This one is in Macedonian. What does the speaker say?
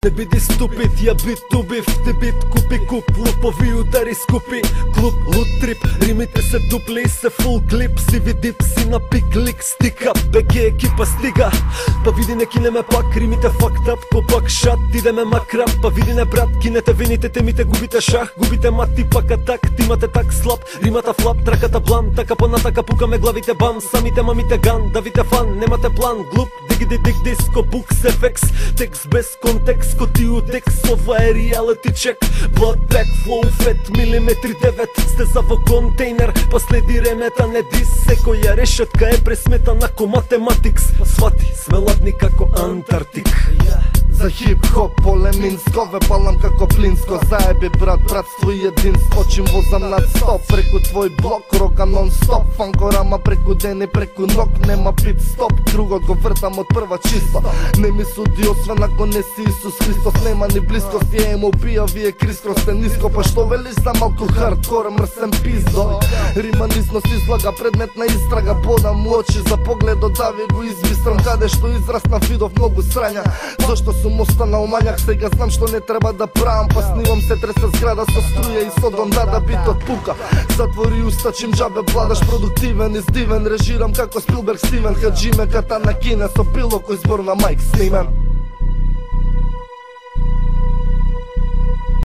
Не биди ступид, ја бит убив, те бит купи куп, лупови удари скупи, клуб, лут трип, римите се дупли и се фул клип, си види пси на пиклик, стика, БГ екипа стига, па види не кинеме пак, римите факт ап, ко пак шат, идеме макрап, па види не брат, кинете вините, темите губите шах, губите мати пак атак, тимате так слаб, римата флап, траката блам, така по натака пукаме главите бам, самите мамите ган, давите фан, немате план, глуп, дигиди дик диско, букс ефекс, текст без контекст, Котиотекс, ова е реалити чек. Bloodback, flow, fat, милиметри 9. Сте за во контейнер, па следи ремета, не дис. Секоја решетка е пресметана ко математикс. Свати, сме ладни како Антарктик. За хип-хоп, поле Минскове, палам како Плинско. Заеби брат, братство и единство, чим возам над 100. Преку твој блок, рока нон-стоп. Фанкорама преку ден и преку ног, нема пит-стоп. Другот го вртам од прва чисто. Не ми суди, освен ако не си Исус Христос. Нема ни близкост, ја им убија, вие крискро сте ниско. Па што велиш за малку хардкор, мрсен пиздо. Рима износ излага, предмет на истрага. Бодам у очи за погледот, да ви го избистрам. Каде што израсна видов многу срања. Зошто сум останал мањак, сега знам што не треба да правам. Па снимам се тресе зграда со струја и со дон, да битот пука. Затвори уста, чим джабе владаш, продуктивен и здивен. Режирам како Спилберг Стивен, хаджиме ката на кине со пило кој збор на Майк снимен.